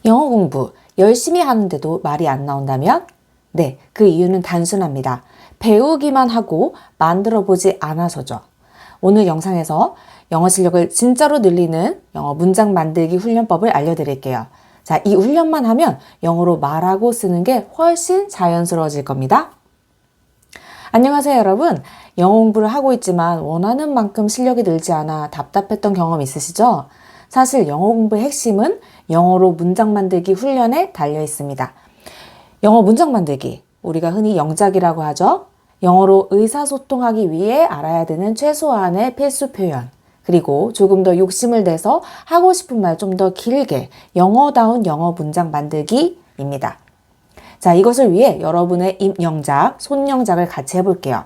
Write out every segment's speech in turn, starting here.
영어 공부 열심히 하는데도 말이 안 나온다면? 네, 그 이유는 단순합니다. 배우기만 하고 만들어 보지 않아서죠. 오늘 영상에서 영어 실력을 진짜로 늘리는 영어 문장 만들기 훈련법을 알려드릴게요. 자, 이 훈련만 하면 영어로 말하고 쓰는 게 훨씬 자연스러워질 겁니다. 안녕하세요, 여러분. 영어 공부를 하고 있지만 원하는 만큼 실력이 늘지 않아 답답했던 경험 있으시죠? 사실 영어 공부의 핵심은 영어로 문장 만들기 훈련에 달려 있습니다. 영어 문장 만들기, 우리가 흔히 영작이라고 하죠. 영어로 의사소통하기 위해 알아야 되는 최소한의 필수 표현, 그리고 조금 더 욕심을 내서 하고 싶은 말 좀 더 길게 영어다운 영어 문장 만들기입니다. 자, 이것을 위해 여러분의 입영작, 손영작을 같이 해볼게요.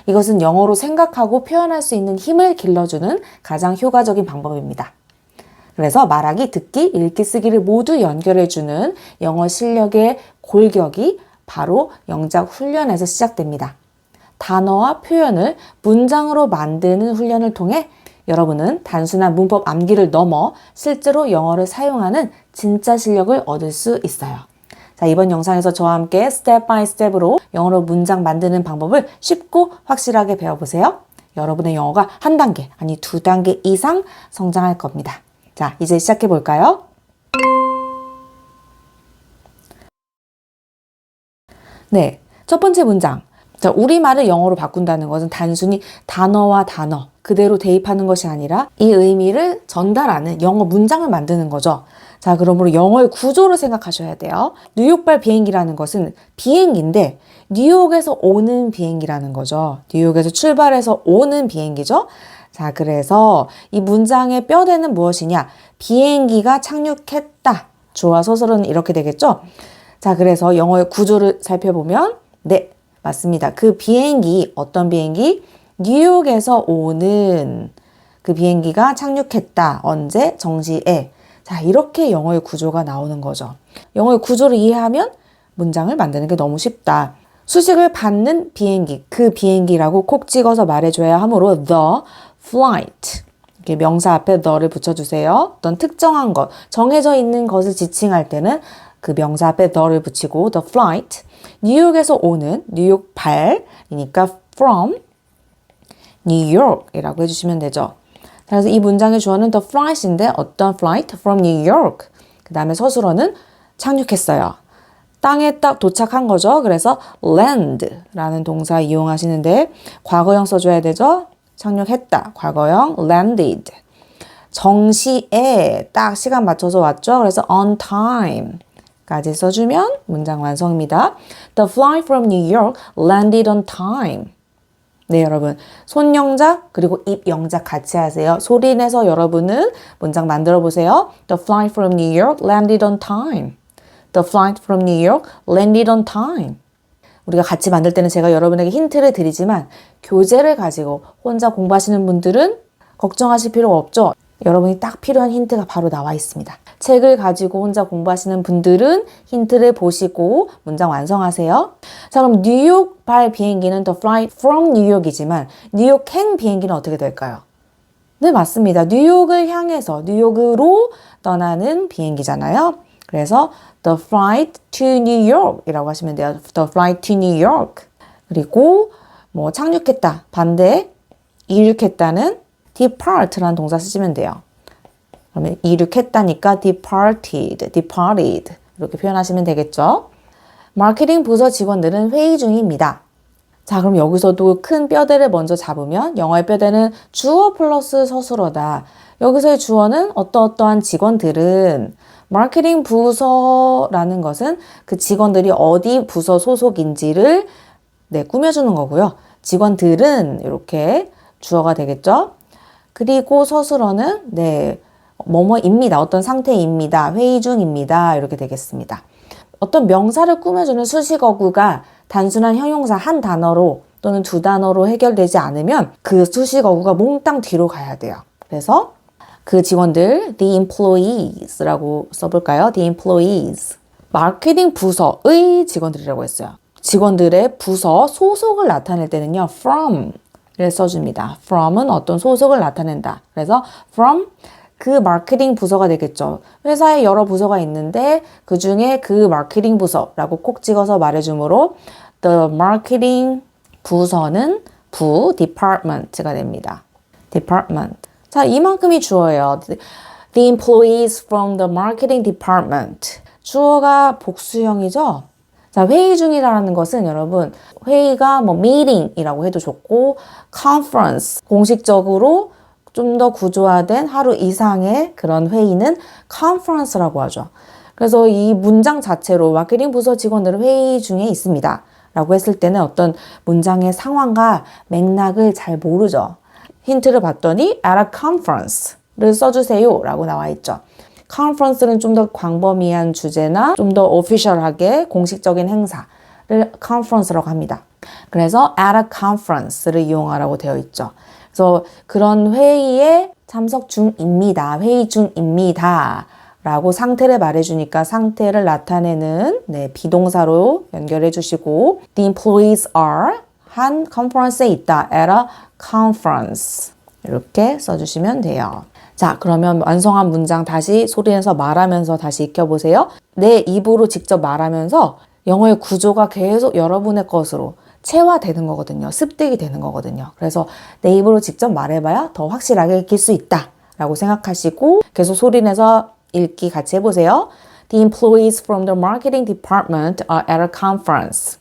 이것은 영어로 생각하고 표현할 수 있는 힘을 길러주는 가장 효과적인 방법입니다. 그래서 말하기, 듣기, 읽기, 쓰기를 모두 연결해주는 영어 실력의 골격이 바로 영작 훈련에서 시작됩니다. 단어와 표현을 문장으로 만드는 훈련을 통해 여러분은 단순한 문법 암기를 넘어 실제로 영어를 사용하는 진짜 실력을 얻을 수 있어요. 자, 이번 영상에서 저와 함께 스텝 바이 스텝으로 영어로 문장 만드는 방법을 쉽고 확실하게 배워보세요. 여러분의 영어가 한 단계, 아니 두 단계 이상 성장할 겁니다. 자, 이제 시작해 볼까요? 네, 첫 번째 문장. 자, 우리말을 영어로 바꾼다는 것은 단순히 단어와 단어 그대로 대입하는 것이 아니라 이 의미를 전달하는 영어 문장을 만드는 거죠. 자, 그러므로 영어의 구조를 생각하셔야 돼요. 뉴욕발 비행기라는 것은 비행기인데 뉴욕에서 오는 비행기라는 거죠. 뉴욕에서 출발해서 오는 비행기죠. 자, 그래서 이 문장의 뼈대는 무엇이냐? 비행기가 착륙했다. 주어 서술은 이렇게 되겠죠? 자, 그래서 영어의 구조를 살펴보면 네, 맞습니다. 그 비행기, 어떤 비행기? 뉴욕에서 오는 그 비행기가 착륙했다. 언제? 정시에. 자, 이렇게 영어의 구조가 나오는 거죠. 영어의 구조를 이해하면 문장을 만드는 게 너무 쉽다. 수식을 받는 비행기, 그 비행기라고 콕 찍어서 말해줘야 하므로 the flight. 이렇게 명사 앞에 the를 붙여주세요. 어떤 특정한 것, 정해져 있는 것을 지칭할 때는 그 명사 앞에 the를 붙이고 the flight. 뉴욕에서 오는 뉴욕발이니까 from New York이라고 해주시면 되죠. 그래서 이 문장의 주어는 the flight인데 어떤 flight from New York. 그 다음에 서술어는 착륙했어요. 땅에 딱 도착한 거죠. 그래서 land라는 동사 이용하시는데 과거형 써줘야 되죠. 착륙했다. 과거형 landed. 정시에 딱 시간 맞춰서 왔죠. 그래서 on time 까지 써주면 문장 완성입니다. The flight from New York landed on time. 네, 여러분. 손영작 그리고 입영작 같이 하세요. 소리 내서 여러분은 문장 만들어 보세요. The flight from New York landed on time. The flight from New York landed on time. 우리가 같이 만들 때는 제가 여러분에게 힌트를 드리지만 교재를 가지고 혼자 공부하시는 분들은 걱정하실 필요가 없죠. 여러분이 딱 필요한 힌트가 바로 나와 있습니다. 책을 가지고 혼자 공부하시는 분들은 힌트를 보시고 문장 완성하세요. 자, 그럼 뉴욕발 비행기는 the flight from 뉴욕이지만 뉴욕행 비행기는 어떻게 될까요? 네, 맞습니다. 뉴욕을 향해서 뉴욕으로 떠나는 비행기잖아요. 그래서 the flight to New York 이라고 하시면 돼요. The flight to New York. 그리고 뭐 착륙했다. 반대 이륙했다는 depart라는 동사 쓰시면 돼요. 그러면 이륙했다니까 departed 이렇게 표현하시면 되겠죠. 마케팅 부서 직원들은 회의 중입니다. 자, 그럼 여기서도 큰 뼈대를 먼저 잡으면 영어의 뼈대는 주어 플러스 서술어다. 여기서의 주어는 어떠어떠한 직원들은 마케팅 부서라는 것은 그 직원들이 어디 부서 소속인지를 꾸며주는 거고요. 직원들은 이렇게 주어가 되겠죠. 그리고 서술어는 뭐뭐입니다. 어떤 상태입니다. 회의 중입니다. 이렇게 되겠습니다. 어떤 명사를 꾸며주는 수식어구가 단순한 형용사 한 단어로 또는 두 단어로 해결되지 않으면 그 수식어구가 몽땅 뒤로 가야 돼요. 그래서 그 직원들, the employees라고 써볼까요? the employees. 마케팅 부서의 직원들이라고 했어요. 직원들의 부서 소속을 나타낼 때는요, from 를 써줍니다. from은 어떤 소속을 나타낸다. 그래서 from 그 마케팅 부서가 되겠죠. 회사에 여러 부서가 있는데 그 중에 그 마케팅 부서라고 콕 찍어서 말해주므로 the marketing 부서는 department가 됩니다. department. 자, 이만큼이 주어예요. The employees from the marketing department. 주어가 복수형이죠. 자, 회의 중이라는 것은 여러분 회의가 뭐 meeting이라고 해도 좋고 conference 공식적으로 좀 더 구조화된 하루 이상의 그런 회의는 conference라고 하죠. 그래서 이 문장 자체로 마케팅 부서 직원들은 회의 중에 있습니다. 라고 했을 때는 어떤 문장의 상황과 맥락을 잘 모르죠. 힌트를 봤더니 at a conference를 써주세요 라고 나와 있죠. conference는 좀 더 광범위한 주제나 좀 더 오피셜하게 공식적인 행사를 conference라고 합니다. 그래서 at a conference를 이용하라고 되어 있죠. 그래서 그런 회의에 참석 중입니다. 회의 중입니다. 라고 상태를 말해주니까 상태를 나타내는 비동사로 연결해 주시고 The employees are 한 컨퍼런스에 있다. at a conference 이렇게 써주시면 돼요. 자, 그러면 완성한 문장 다시 소리내서 말하면서 다시 익혀보세요. 내 입으로 직접 말하면서 영어의 구조가 계속 여러분의 것으로 체화되는 거거든요. 습득이 되는 거거든요. 그래서 내 입으로 직접 말해봐야 더 확실하게 익힐 수 있다 라고 생각하시고 계속 소리내서 읽기 같이 해보세요. The employees from the marketing department are at a conference.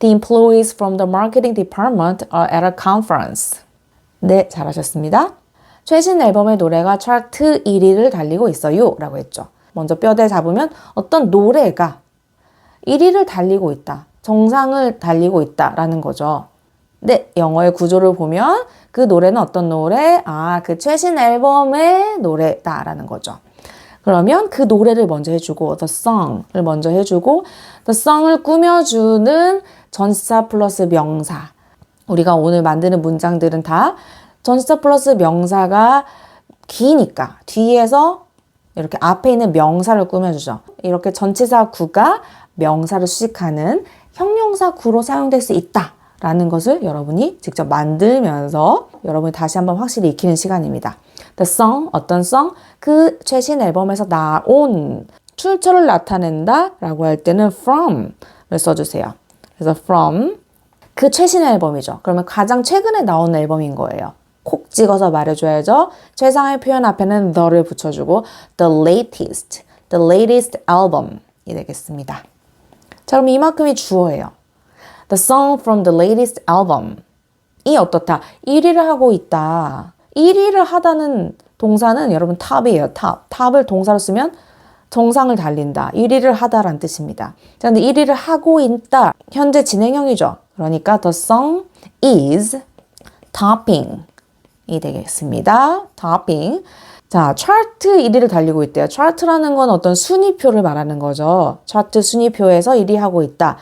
The employees from the marketing department are at a conference. 네, 잘하셨습니다. 최신 앨범의 노래가 차트 1위를 달리고 있어요 라고 했죠. 먼저 뼈대 잡으면 어떤 노래가 1위를 달리고 있다. 정상을 달리고 있다라는 거죠. 네, 영어의 구조를 보면 그 노래는 어떤 노래? 그 최신 앨범의 노래다라는 거죠. 그러면 그 노래를 먼저 해주고 the song을 먼저 해주고 the song을 꾸며주는 전치사 플러스 명사. 우리가 오늘 만드는 문장들은 다 전치사 플러스 명사가 기니까 뒤에서 이렇게 앞에 있는 명사를 꾸며주죠. 이렇게 전치사 구가 명사를 수식하는 형용사 구로 사용될 수 있다라는 것을 여러분이 직접 만들면서 여러분이 다시 한번 확실히 익히는 시간입니다. The song, 어떤 song? 그 최신 앨범에서 나온 출처를 나타낸다 라고 할 때는 from을 써주세요. 그래서 from, 그 최신 앨범이죠. 그러면 가장 최근에 나온 앨범인 거예요. 콕 찍어서 말해줘야죠. 최상의 표현 앞에는 the를 붙여주고 the latest album이 되겠습니다. 자, 그럼 이만큼이 주어예요. The song from the latest album. 이 어떻다? 1위를 하고 있다. 1위를 하다는 동사는 여러분 top이에요. top을 동사로 쓰면 정상을 달린다. 1위를 하다라는 뜻입니다. 자, 근데 1위를 하고 있다. 현재 진행형이죠. 그러니까 the song is topping 이 되겠습니다. topping. 자, 차트 1위를 달리고 있대요. 차트라는 건 어떤 순위표를 말하는 거죠. 차트 순위표에서 1위 하고 있다.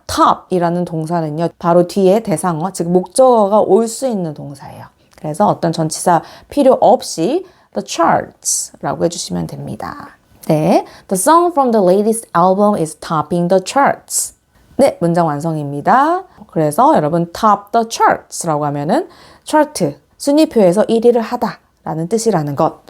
top이라는 동사는요. 바로 뒤에 대상어, 즉 목적어가 올 수 있는 동사예요. 그래서 어떤 전치사 필요 없이 the charts라고 해주시면 됩니다. 네, the song from the latest album is topping the charts. 네, 문장 완성입니다. 그래서 여러분 top the charts라고 하면은 차트, 순위표에서 1위를 하다 라는 뜻이라는 것.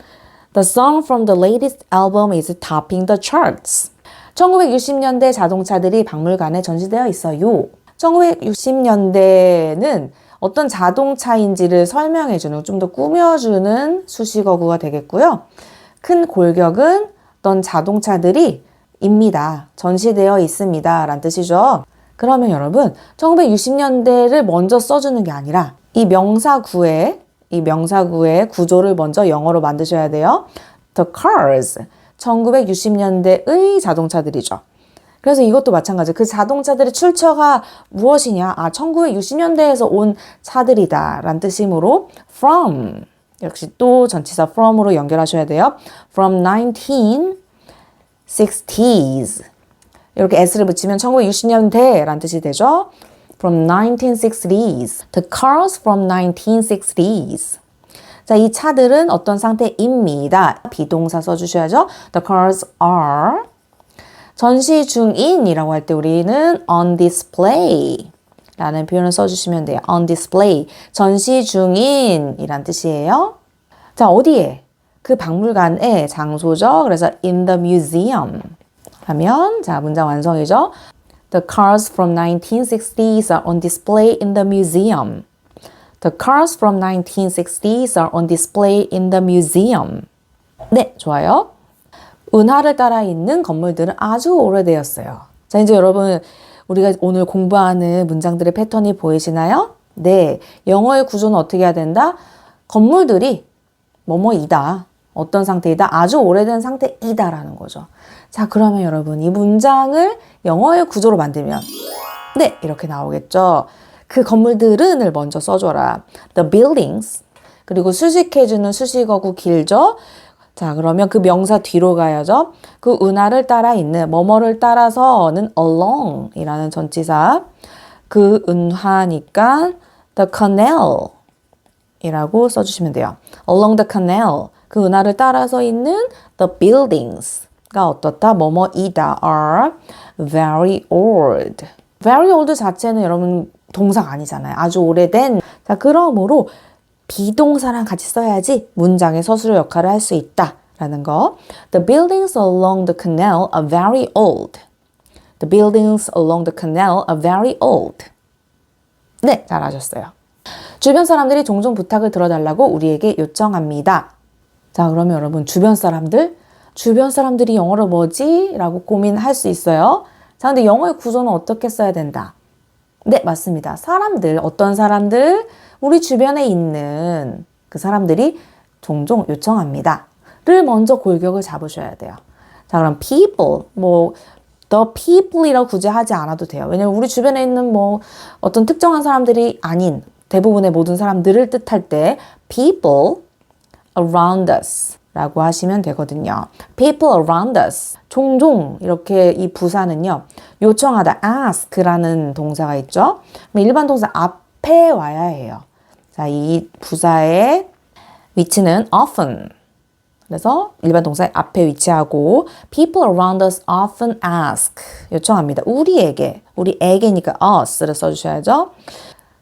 The song from the latest album is topping the charts. 1960년대 자동차들이 박물관에 전시되어 있어요. 1960년대는 어떤 자동차인지를 설명해주는, 좀 더 꾸며주는 수식어구가 되겠고요. 큰 골격은 어떤 자동차들이 입니다. 전시되어 있습니다. 라는 뜻이죠. 그러면 여러분, 1960년대를 먼저 써주는 게 아니라 이 명사구의 구조를 먼저 영어로 만드셔야 돼요. The cars. 1960년대의 자동차들이죠. 그래서 이것도 마찬가지. 그 자동차들의 출처가 무엇이냐? 1960년대에서 온 차들이다. 라는 뜻이므로 from. 역시 또 전치사 from으로 연결하셔야 돼요. From 1960s. 이렇게 s를 붙이면 1960년대 라는 뜻이 되죠. From 1960s. The cars from 1960s. 자, 이 차들은 어떤 상태입니다. 비동사 써주셔야죠. The cars are. 전시 중인이라고 할 때 우리는 on display 라는 표현을 써주시면 돼요. on display. 전시 중인이란 뜻이에요. 자, 어디에? 그 박물관의 장소죠. 그래서 in the museum 하면 자, 문장 완성이죠. The cars from 1960s are on display in the museum. The cars from 1960s are on display in the museum. 네, 좋아요. 운하를 따라 있는 건물들은 아주 오래되었어요. 자, 이제 여러분 우리가 오늘 공부하는 문장들의 패턴이 보이시나요? 네, 영어의 구조는 어떻게 해야 된다? 건물들이 뭐뭐이다. 어떤 상태이다? 아주 오래된 상태이다 라는 거죠. 자, 그러면 여러분 이 문장을 영어의 구조로 만들면 네, 이렇게 나오겠죠. 그 건물들은을 먼저 써줘라. The buildings. 그리고 수식해주는 수식어구 길죠. 자, 그러면 그 명사 뒤로 가야죠. 그 운하를 따라 있는 뭐뭐를 따라서는 along 이라는 전치사. 그 운하니까 the canal 이라고 써주시면 돼요. along the canal. 그 운하를 따라서 있는 the buildings가 어떻다? 뭐뭐이다. are very old. very old 자체는 여러분 동사가 아니잖아요. 아주 오래된. 자, 그러므로 비동사랑 같이 써야지 문장의 서술어 역할을 할 수 있다라는 거. The buildings along the canal are very old. The buildings along the canal are very old. 네, 잘하셨어요. 주변 사람들이 종종 부탁을 들어달라고 우리에게 요청합니다. 자, 그러면 여러분 주변 사람들이 영어로 뭐지? 라고 고민할 수 있어요. 자, 근데 영어의 구조는 어떻게 써야 된다? 네, 맞습니다. 사람들, 어떤 사람들? 우리 주변에 있는 그 사람들이 종종 요청합니다. 를 먼저 골격을 잡으셔야 돼요. 자, 그럼 people, the people이라고 굳이 하지 않아도 돼요. 왜냐면 우리 주변에 있는 어떤 특정한 사람들이 아닌 대부분의 모든 사람들을 뜻할 때 people around us 라고 하시면 되거든요. people around us. 종종 이렇게 이 부사는요. 요청하다 ask라는 동사가 있죠. 일반 동사 앞에 와야 해요. 자, 이 부사의 위치는 often. 그래서 일반 동사의 앞에 위치하고 people around us often ask. 요청합니다. 우리에게니까 us를 써주셔야죠.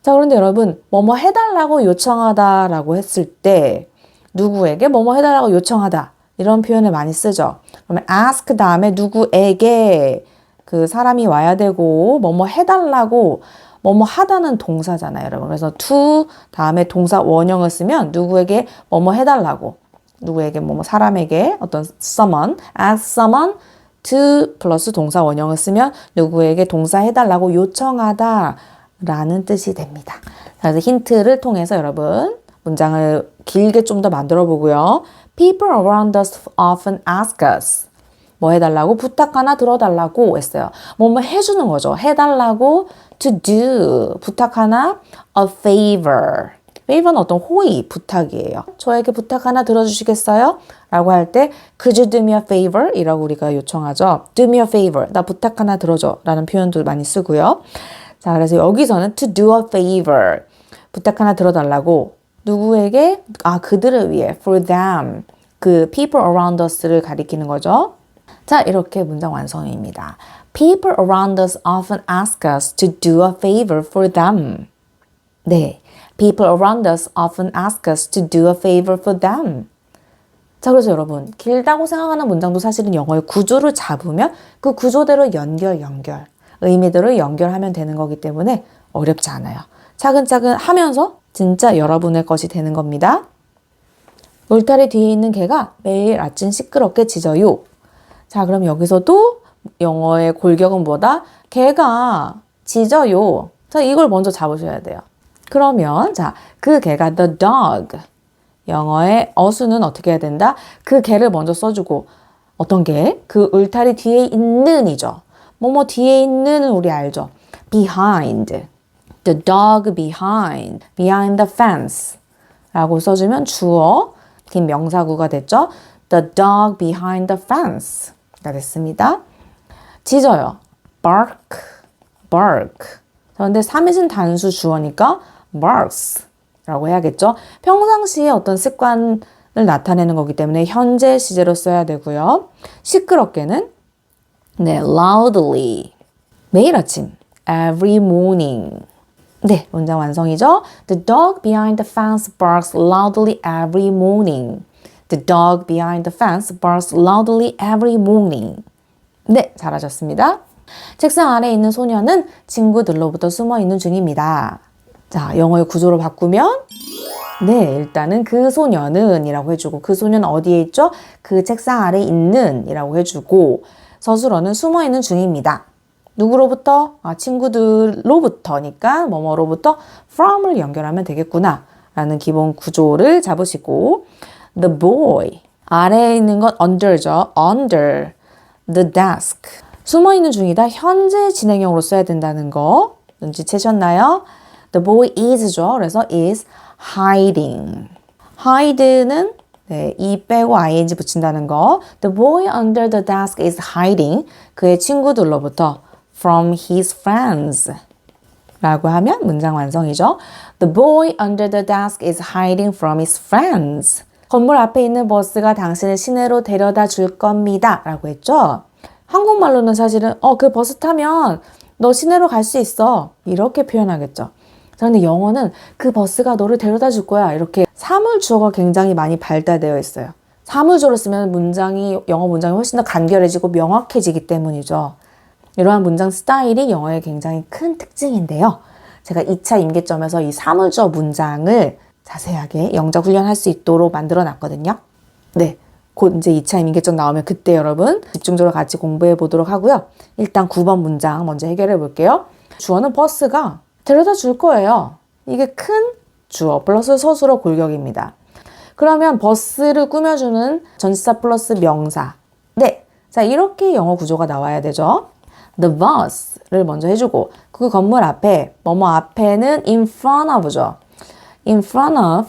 자, 그런데 여러분 뭐뭐 해달라고 요청하다라고 했을 때 누구에게 뭐뭐 해달라고 요청하다 이런 표현을 많이 쓰죠. 그러면 ask 다음에 누구에게 그 사람이 와야 되고 뭐뭐 해달라고 뭐뭐 하다는 동사잖아요, 여러분. 그래서 to 다음에 동사 원형을 쓰면 누구에게 뭐뭐 해달라고 누구에게 뭐뭐 사람에게 어떤 someone ask someone to 플러스 동사 원형을 쓰면 누구에게 동사 해달라고 요청하다 라는 뜻이 됩니다. 그래서 힌트를 통해서 여러분 문장을 길게 좀 더 만들어 보고요. People around us often ask us. 뭐 해달라고? 부탁하나 들어달라고 했어요. 뭐뭐 해주는 거죠. 해달라고 to do. 부탁하나 a favor. favor는 어떤 호의, 부탁이에요. 저에게 부탁 하나 들어주시겠어요? 라고 할 때 could you do me a favor? 이라고 우리가 요청하죠. do me a favor. 나 부탁 하나 들어줘. 라는 표현도 많이 쓰고요. 자, 그래서 여기서는 to do a favor. 부탁 하나 들어달라고 누구에게? 그들을 위해 for them. 그 people around us를 가리키는 거죠. 자, 이렇게 문장 완성입니다. People around us often ask us to do a favor for them. 네. People around us often ask us to do a favor for them. 자, 그래서 여러분 길다고 생각하는 문장도 사실은 영어의 구조를 잡으면 그 구조대로 연결 의미대로 연결하면 되는 거기 때문에 어렵지 않아요. 차근차근 하면서 진짜 여러분의 것이 되는 겁니다. 울타리 뒤에 있는 개가 매일 아침 시끄럽게 짖어요. 자, 그럼 여기서도 영어의 골격은 뭐다? 개가 짖어요. 자, 이걸 먼저 잡으셔야 돼요. 그러면 자, 그 개가 the dog. 영어의 어수는 어떻게 해야 된다? 그 개를 먼저 써주고 어떤 개? 그 울타리 뒤에 있는이죠. 뭐뭐 뒤에 있는은 우리 알죠? behind. The dog behind the fence 라고 써주면 주어, 긴 명사구가 됐죠. The dog behind the fence 가 됐습니다. 짖어요. bark. 그런데 3인칭 단수 주어니까 barks 라고 해야겠죠. 평상시에 어떤 습관을 나타내는 거기 때문에 현재 시제로 써야 되고요. 시끄럽게는 loudly. 매일 아침 every morning. 네, 문장 완성이죠. The dog behind the fence barks loudly every morning. The dog behind the fence barks loudly every morning. 네, 잘하셨습니다. 책상 아래에 있는 소녀는 친구들로부터 숨어 있는 중입니다. 자, 영어의 구조로 바꾸면 네, 일단은 그 소녀는 이라고 해주고 그 소녀는 어디에 있죠? 그 책상 아래에 있는 이라고 해주고 서술어는 숨어 있는 중입니다. 누구로부터? 친구들로부터니까 뭐뭐로부터 from을 연결하면 되겠구나 라는 기본 구조를 잡으시고 the boy 아래에 있는 건 under죠. under the desk 숨어 있는 중이다. 현재 진행형으로 써야 된다는 거 눈치채셨나요? The boy is죠. 그래서 is hiding. hide는 네, 이 빼고 ing 붙인다는 거. The boy under the desk is hiding. 그의 친구들로부터 from his friends. 라고 하면 문장 완성이죠. The boy under the desk is hiding from his friends. 건물 앞에 있는 버스가 당신을 시내로 데려다 줄 겁니다. 라고 했죠. 한국말로는 사실은 그 버스 타면 너 시내로 갈 수 있어. 이렇게 표현하겠죠. 그런데 영어는 그 버스가 너를 데려다 줄 거야. 이렇게 사물주어가 굉장히 많이 발달되어 있어요. 사물주어로 쓰면 영어 문장이 훨씬 더 간결해지고 명확해지기 때문이죠. 이러한 문장 스타일이 영어의 굉장히 큰 특징인데요. 제가 2차 임계점에서 이 사물주어 문장을 자세하게 영작 훈련할 수 있도록 만들어 놨거든요. 네, 곧 이제 2차 임계점 나오면 그때 여러분 집중적으로 같이 공부해 보도록 하고요. 일단 9번 문장 먼저 해결해 볼게요. 주어는 버스가 데려다 줄 거예요. 이게 큰 주어 플러스 서술어 골격입니다. 그러면 버스를 꾸며주는 전치사 플러스 명사. 네, 자 이렇게 영어 구조가 나와야 되죠. The bus를 먼저 해주고 그 건물 앞에 뭐뭐 앞에는 in front of죠. In front of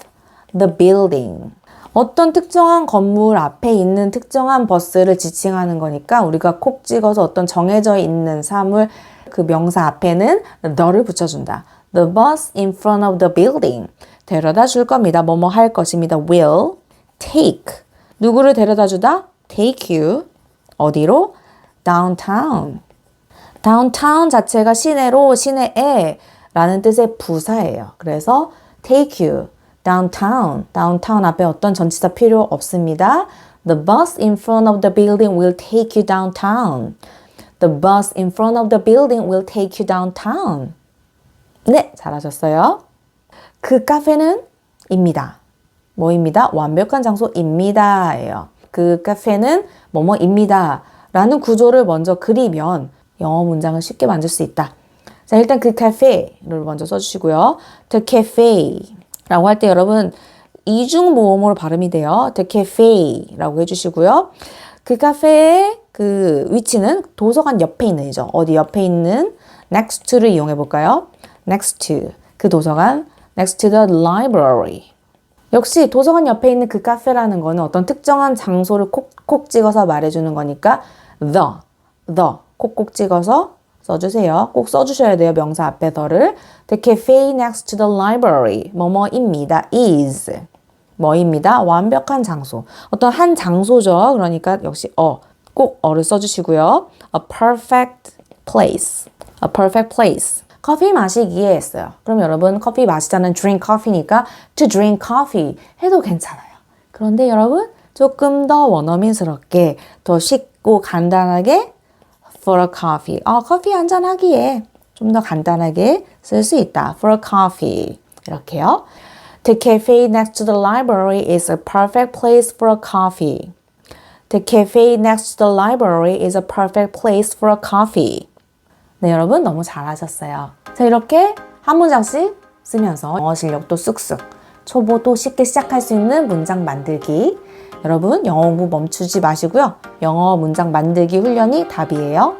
the building. 어떤 특정한 건물 앞에 있는 특정한 버스를 지칭하는 거니까 우리가 콕 찍어서 어떤 정해져 있는 사물 그 명사 앞에는 the를 붙여준다. The bus in front of the building. 데려다 줄 겁니다. 뭐뭐 할 것입니다. Will take. 누구를 데려다 주다? Take you. 어디로? Downtown. Downtown 자체가 시내로, 시내에 라는 뜻의 부사예요. 그래서 take you. Downtown. Downtown 앞에 어떤 전치사 필요 없습니다. The bus in front of the building will take you downtown. The bus in front of the building will take you downtown. 네, 잘하셨어요. 그 카페는 입니다. 뭐입니다? 완벽한 장소입니다. 예요. 그 카페는 뭐뭐입니다. 라는 구조를 먼저 그리면 영어 문장을 쉽게 만들 수 있다. 자, 일단 그 카페를 먼저 써주시고요. The cafe 라고 할 때 여러분 이중 모음으로 발음이 돼요. The cafe 라고 해주시고요. 그 카페의 그 위치는 도서관 옆에 있는 이죠. 어디 옆에 있는 next to를 이용해 볼까요? next to 그 도서관 next to the library. 역시 도서관 옆에 있는 그 카페라는 거는 어떤 특정한 장소를 콕콕 찍어서 말해주는 거니까 the 콕콕 찍어서 써주세요. 꼭 써주셔야 돼요. 명사 앞에 the를. The cafe next to the library. 뭐뭐입니다. is. 뭐입니다. 완벽한 장소. 어떤 한 장소죠. 그러니까 역시 꼭 어를 써주시고요. A perfect place. A perfect place. 커피 마시기에 했어요. 그럼 여러분 커피 마시자는 drink coffee니까 to drink coffee 해도 괜찮아요. 그런데 여러분 조금 더 원어민스럽게 더 쉽고 간단하게 for a coffee. 커피 한잔 하기에 좀 더 간단하게 쓸 수 있다. for a coffee. 이렇게요. The cafe next to the library is a perfect place for a coffee. The cafe next to the library is a perfect place for a coffee. 네, 여러분 너무 잘하셨어요. 자, 이렇게 한 문장씩 쓰면서 영어 실력도 쑥쑥, 초보도 쉽게 시작할 수 있는 문장 만들기. 여러분 영어 공부 멈추지 마시고요. 영어 문장 만들기 훈련이 답이에요.